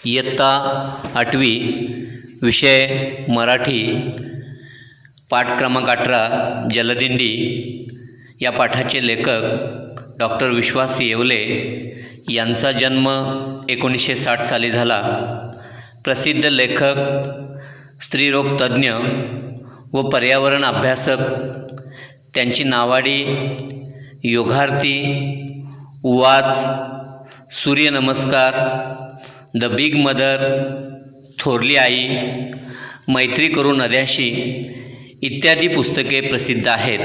इयत्ता 8वी विषय मराठी पाठ क्रमांक 18 जलदिंडी या पाठाचे लेखक डॉक्टर विश्वास येवले यांचा जन्म 1960 साली झाला. प्रसिद्ध लेखक, स्त्रीरोग तज्ज्ञ व पर्यावरण अभ्यासक. त्यांची नावाडी योगार्थी, उवाच, सूर्यनमस्कार, द बिग मदर, थोरली आई, मैत्री करू नद्याशी इत्यादी पुस्तके प्रसिद्ध आहेत.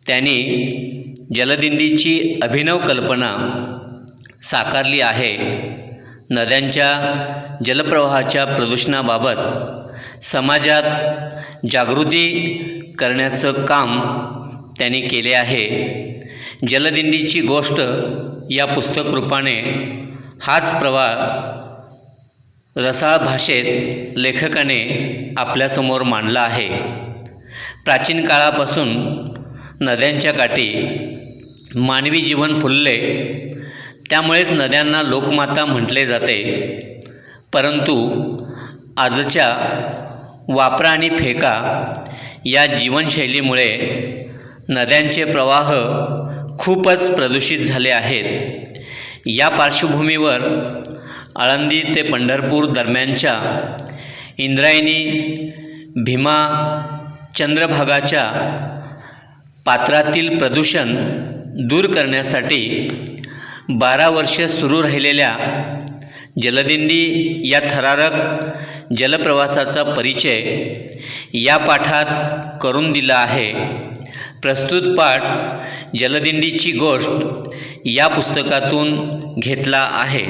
त्यांनी जलदिंडीची अभिनव कल्पना साकारली आहे. नद्यांच्या जलप्रवाहाच्या प्रदूषणाबाबत समाजात जागृती करण्याचं काम त्यांनी केले आहे. जलदिंडीची गोष्ट या पुस्तकरूपाने हाच प्रवाह रसाळ भाषेत लेखकाने आपल्यासमोर मांडला आहे. प्राचीन काळापासून नद्यांच्या काठी मानवी जीवन फुलले, त्यामुळेच नद्यांना लोकमाता म्हटले जाते. परंतु आजच्या वापरा आणि फेका या जीवनशैलीमुळे नद्यांचे प्रवाह खूपच प्रदूषित झाले आहेत. या पार्श्वभूमीवर आळंदी ते पंढरपूर दरम्यानच्या इंद्रायणी भीमा चंद्रभागाच्या पात्रातील प्रदूषण दूर करण्यासाठी 12 वर्षे सुरू राहिलेल्या जलदिंडी या थरारक जलप्रवासाचा परिचय या पाठात करून दिला आहे. प्रस्तुत पाठ जलदिंडीची गोष्ट या पुस्तकातून घेतला आहे.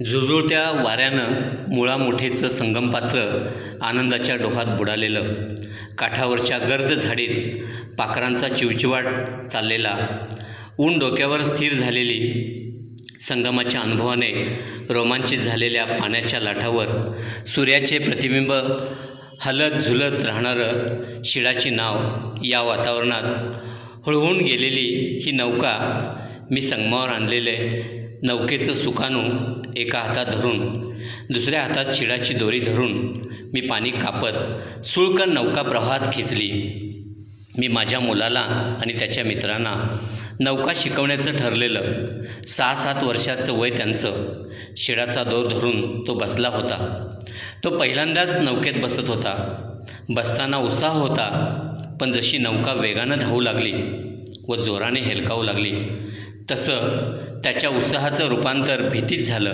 झुळझुळत्या वाऱ्यानं मुळामुठेचं संगमपात्र आनंदाच्या डोहात बुडालेलं. काठावरच्या गर्द झाडीत पाखरांचा चिवचिवाट चाललेला. ऊन डोक्यावर स्थिर झालेली. संगमाच्या अनुभवाने रोमांचित झालेल्या पाण्याच्या लाटावर सूर्याचे प्रतिबिंब हलत झुलत राहणारं शिळाची नाव. या वातावरणात हुळहून गेलेली ही नौका. मी संगमावर आणलेले नौकेचं सुकाणू एका हातात धरून, दुसऱ्या हातात शिळाची दोरी धरून मी पाणी कापत सुळकन नौका प्रवाहात खेचली. मी माझ्या मुलाला आणि त्याच्या मित्रांना नौका शिकवण्याचं ठरलेलं. 6-7 वर्षाचं वय त्यांचं. शिळाचा दोर धरून तो बसला होता. तो पहिल्यांदाच नौकेत बसत होता. बसताना उत्साह होता, पण जशी नौका वेगानं धावू लागली व जोराने हेलकावू लागली तसं त्याच्या उत्साहाचं रूपांतर भीतीत झालं.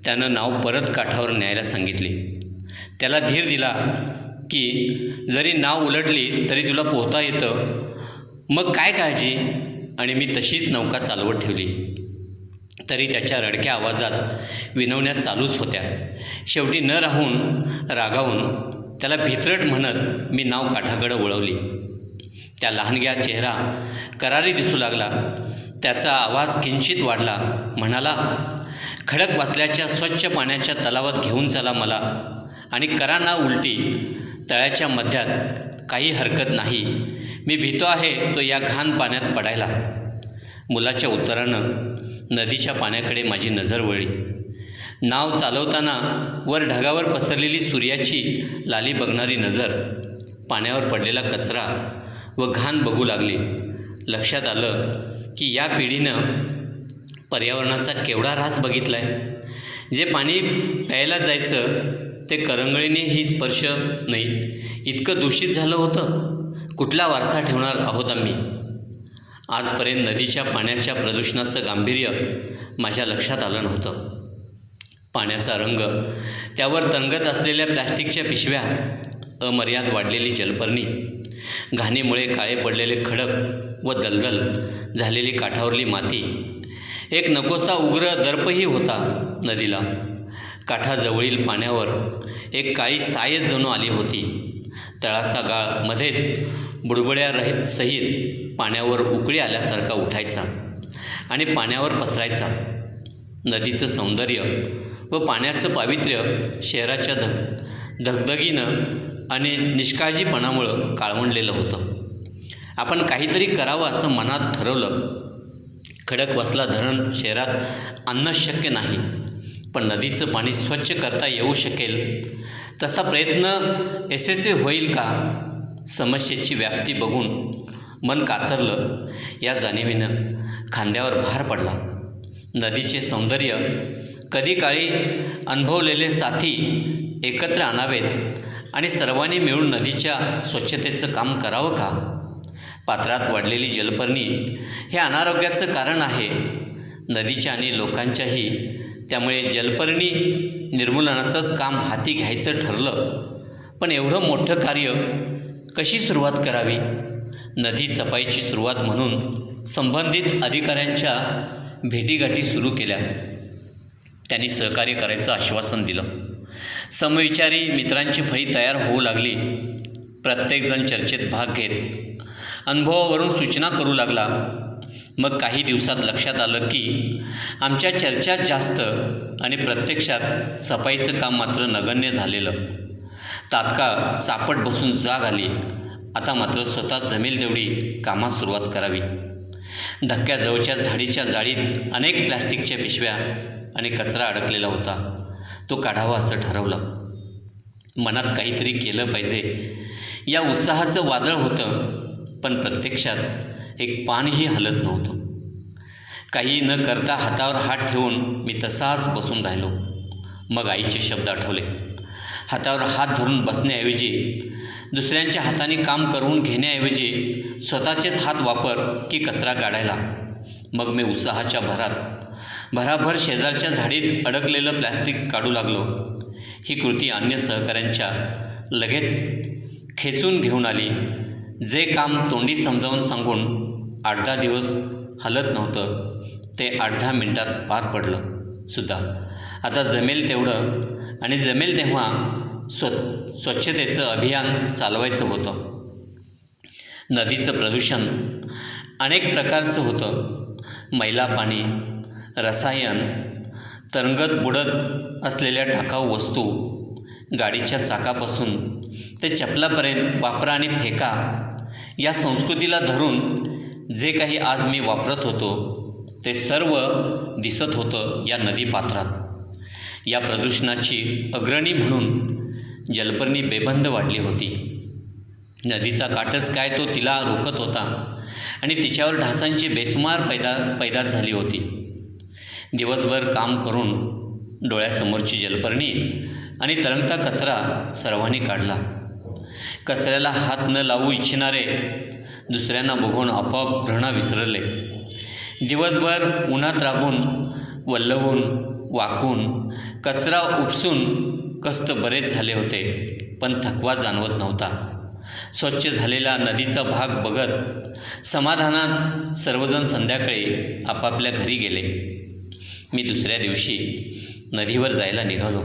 त्यानं नाव परत काठावर न्यायला सांगितली. त्याला धीर दिला की जरी नाव उलटली तरी तुला पोहता येतं, मग काय काळजी. आणि मी तशीच नौका चालवत ठेवली. तरी त्याच्या रडक्या आवाजात विनवण्या चालूच होत्या. शेवटी न रागावून त्याला भित्रट म्हणत मी नाव काठाकडे वळवली. त्या लहानग्या चेहरा करारी दिसू लागला. त्याचा आवाज किंचित वाढला. म्हणाला, खडक वाचल्याच्या स्वच्छ पाण्याच्या तलावात घेऊन चला मला, आणि करा ना उलटी. तळ्याच्या मध्यात काही हरकत नाही. मी भीतो आहे तो या घाण पाण्यात पडायला. मुलाच्या उत्तरानं नदीच्या पाण्याकडे माझी नजर वळली. नाव चालवताना वर ढगावर पसरलेली सूर्याची लाली बघणारी नजर पाण्यावर पडलेला कचरा व घाण बघू लागली. लक्षात आलं की या पिढीनं पर्यावरणाचा केवढा ऱ्हास बघितला आहे. जे पाणी प्यायला जायचं ते करंगळीनेही स्पर्श नाही, इतकं दूषित झालं होतं. कुठला वारसा ठेवणार आहोत आम्ही. आजपर्यंत नदीच्या पाण्याच्या प्रदूषणाचं गांभीर्य माझ्या लक्षात आलं नव्हतं. पाण्याचा रंग, त्यावर तरंगत असलेल्या प्लॅस्टिकच्या पिशव्या, अमर्याद वाढलेली जलपर्णी, घाणीमुळे काळे पडलेले खडक व दलदल झालेली काठावरली माती. एक नकोसा उग्र दर्पही होता नदीला. काठाजवळील पाण्यावर एक काळी सायच जणू आली होती. तळाचा गाळ मध्येच बुडबुड्या सहित पाण्यावर उकळी आल्यासारखा उठायचा आणि पाण्यावर पसरायचा. नदीचं सौंदर्य व पाण्याचं पावित्र्य शहराच्या धगधगीनं आणि निष्काळजीपणामुळं काळवंडलेलं होतं. आपण काहीतरी करावं असं मनात ठरवलं. खडकवासला धरण शहरात आणणं शक्य नाही, पण नदीचं पाणी स्वच्छ करता येऊ शकेल तसा प्रयत्न यशस्वी होईल का? समस्येची व्याप्ती बघून मन कातरलं. या जाणीवेनं खांद्यावर भार पडला. नदीचे सौंदर्य कधी काळी अनुभवलेले साथी एकत्र आणावेत आणि सर्वांनी मिळून नदीच्या स्वच्छतेचं काम करावं का? पात्रात वाढलेली जलपर्णी हे अनारोग्याचं कारण आहे. नदीच्या आणि लोकांच्याही त्यामुळे जलपर्णी निर्मूलनाचंच काम हाती घ्यायचं ठरलं. पण एवढं मोठं कार्य कशी सुरुवात करावी? नदी सफाईची सुरुवात म्हणून संबंधित अधिकाऱ्यांच्या भेटीगाठी सुरू केल्या. त्यांनी सहकार्य करायचं आश्वासन दिलं. समविचारी मित्रांची फळी तयार होऊ लागली. प्रत्येकजण चर्चेत भाग घेत अनुभवावरून सूचना करू लागला. मग काही दिवसात लक्षात आलं की आमच्या चर्चा जास्त आणि प्रत्यक्षात सफाईचं काम मात्र नगण्य झालेलं. तात्काळ चापट बसून जाग आली. आता मात्र स्वतः जमेल तेवढी कामात सुरुवात करावी. धक्क्याजवळच्या झाडीच्या जाळीत अनेक प्लॅस्टिकच्या पिशव्या आणि कचरा अडकलेला होता. तो काढावा असं ठरवलं. मनात काहीतरी केलं पाहिजे या उत्साहाचं वादळ होतं, पण प्रत्यक्षात एक पानही हलत नव्हतं. काही न करता हातावर हात ठेवून मी तसाच बसून राहिलो. मग आईचे शब्द आठवले. हातावर हात धरून बसण्याऐवजी, दुसऱ्यांच्या हाताने काम करून घेण्याऐवजी स्वतःचेच हात वापर की कचरा काढायला. मग मी उत्साहाच्या भराभर शेजारच्या झाडीत अडकलेलं प्लॅस्टिक काढू लागलो. ही कृती अन्य सहकाऱ्यांच्या लगेच खेचून घेऊन आली. जे काम तोंडी समजावून सांगून 8-10 दिवस हलत नव्हतं ते 8-10 मिनिटात पार पडलं सुद्धा. आता जमेल तेवढं आणि जमेल तेव्हा स्वच्छतेचं अभियान चालवायचं होतं. नदीचं प्रदूषण अनेक प्रकारचं होतं. मैला पाणी, रसायन, तरंगत बुडत असलेल्या टाकाऊ वस्तू, गाडीच्या चाकापासून ते चपलापर्यंत वापरा आणि फेका या संस्कृतीला धरून जे काही आज मी वापरत होतो ते सर्व दिसत होतं या नदीपात्रात. या प्रदूषणाची अग्रणी म्हणून जलपर्णी बेबंद वाढली होती. नदीचा काठच काय तो तिला रोखत होता आणि तिच्यावर ढासांची बेसुमार पैदास झाली होती. दिवसभर काम करून डोळ्यासमोरची जलपर्णी आणि तरंगता कचरा सर्वांनी काढला. कचऱ्याला हात न लावू इच्छिणारे दुसऱ्यांना बघून आपोआप घृणा विसरले. दिवसभर उन्हात राबून, वल्लवून, वाकून, कचरा उपसून कष्ट बरेच झाले होते, पण थकवा जाणवत नव्हता. स्वच्छ झालेला नदीचा भाग बघत समाधानात सर्वजण संध्याकाळी आपापल्या घरी गेले. मी दुसऱ्या दिवशी नदीवर जायला निघालो.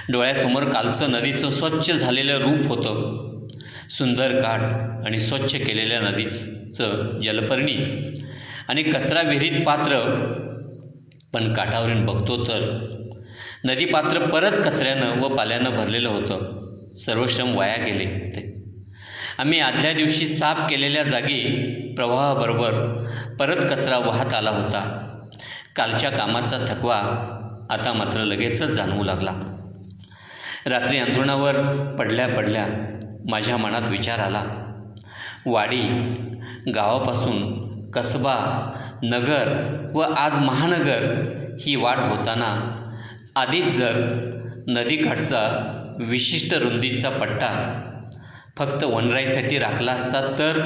डोळ्यासमोर कालचं नदीचं स्वच्छ झालेलं रूप होतं. सुंदर काठ आणि स्वच्छ केलेल्या नदीचं जलपर्णी आणि कचरा विरहित पात्र. पण काठावरून बघतो तर नदीपात्र परत कचऱ्यानं व पाल्यानं भरलेलं होतं. सर्व श्रम वाया गेले होते. आम्ही आदल्या दिवशी साफ केलेल्या जागी प्रवाहाबरोबर परत कचरा वाहत आला होता. कालच्या कामाचा थकवा आता मात्र लगेचच जाणवू लागला. रात्री अंथरुणावर पडल्या माझ्या मनात विचार आला. वाडी, गावापासून कसबा, नगर व आज महानगर ही वाढ होताना आधीच जर नदीकाठचा विशिष्ट रुंदीचा पट्टा फक्त वनराईसाठी राखला असता तर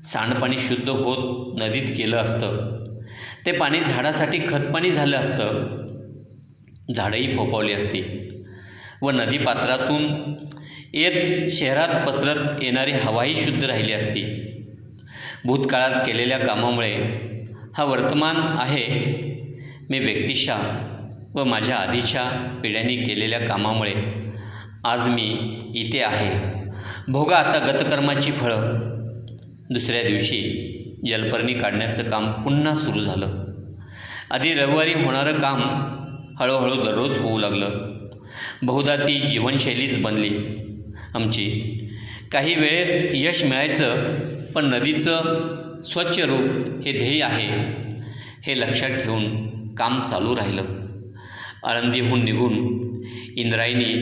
सांडपाणी शुद्ध होत नदीत गेलं असतं. ते पाणी झाडासाठी खतपाणी झालं असतं. झाडंही फोफावली असती व नदीपात्रातून येत शहरात पसरत येणारी हवाही शुद्ध राहिली असती. भूतकाळात केलेल्या कामामुळे हा वर्तमान आहे. मी व्यक्तिशः व माझ्या आधीच्या पिढ्यांनी केलेल्या कामामुळे आज मी इथे आहे. भोगा आता गतकर्माची फळं. दुसऱ्या दिवशी जलपर्णी काढण्याचं काम पुन्हा सुरू झालं. आधी रविवारी होणारं काम हळूहळू दररोज होऊ लागलं. बहुधा ती जीवनशैलीच बनली आमची. काही वेळेस यश मिळायचं, पण नदीचं स्वच्छ रूप हे ध्येय आहे. हे लक्षात ठेवून काम चालू राहिलं. आळंदीहून निघून इंद्रायणी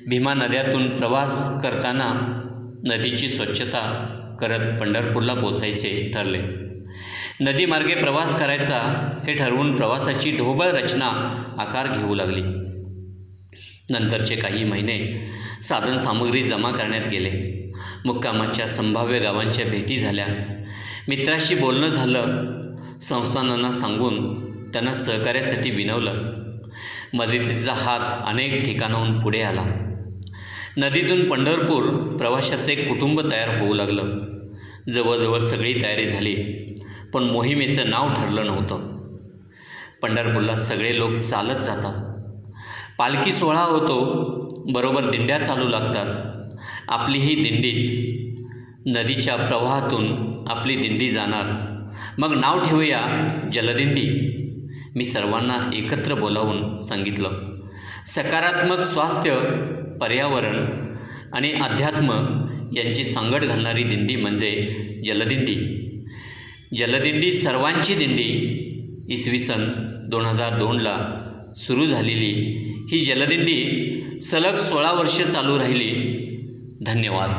भीमा नद्यातून प्रवास करताना नदीची स्वच्छता करत पंढरपूरला पोचायचे ठरले. नदीमार्गे प्रवास करायचा हे ठरवून प्रवासाची ढोबळ रचना आकार घेऊ लागली. नंतरचे काही महिने साधनसामुग्री जमा करण्यात गेले. मुक्कामाच्या संभाव्य गावांच्या भेटी झाल्या. मित्राशी बोलणं झालं. संस्थानांना सांगून त्यांना सहकार्यासाठी विनवलं. मदतीचा हात अनेक ठिकाणाहून पुढे आला. नदीतून पंढरपूर प्रवाशाचे एक कुटुंब तयार होऊ लागलं. जवळजवळ सगळी तयारी झाली, पण मोहिमेचं नाव ठरलं नव्हतं. पंढरपूरला सगळे लोक चालत जातात. पालखी सोहळा होतो, बरोबर दिंड्या चालू लागतात. आपली ही दिंडीच. नदीच्या प्रवाहातून आपली दिंडी जाणार. मग नाव ठेवूया जलदिंडी. मी सर्वांना एकत्र बोलावून सांगितलं. सकारात्मक स्वास्थ्य, पर्यावरण आणि अध्यात्म यांची सांगड घालणारी दिंडी म्हणजे जलदिंडी. जलदिंडी सर्वांची दिंडी. इसवी सन 2002ला सुरू झालेली ही जलदिंडी सलग 16 वर्षे चालू राहिली. धन्यवाद.